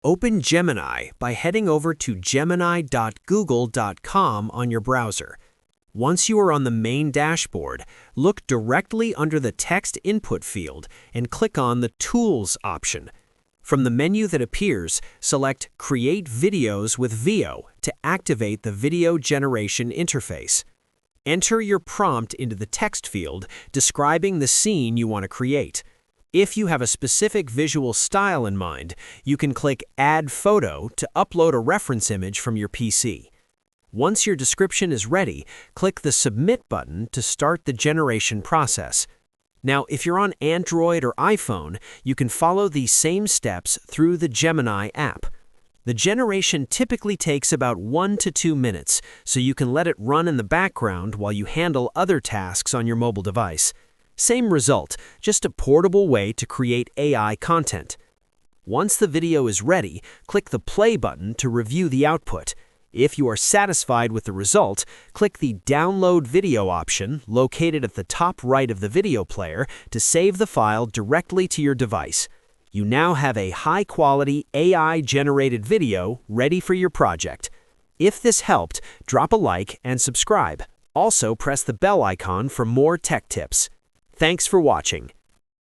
Open Gemini by heading over to gemini.google.com on your browser. Once you are on the main dashboard, look directly under the text input field and click on the Tools option. From the menu that appears, select Create Videos with Veo to activate the video generation interface. Enter your prompt into the text field describing the scene you want to create. If you have a specific visual style in mind, you can click Add Photo to upload a reference image from your PC. Once your description is ready, click the Submit button to start the generation process. Now, if you're on Android or iPhone, you can follow these same steps through the Gemini app. The generation typically takes about 1 to 2 minutes, so you can let it run in the background while you handle other tasks on your mobile device. Same result, just a portable way to create AI content. Once the video is ready, click the Play button to review the output. If you are satisfied with the result, click the Download Video option located at the top right of the video player to save the file directly to your device. You now have a high-quality AI-generated video ready for your project. If this helped, drop a like and subscribe. Also, press the bell icon for more tech tips. Thanks for watching.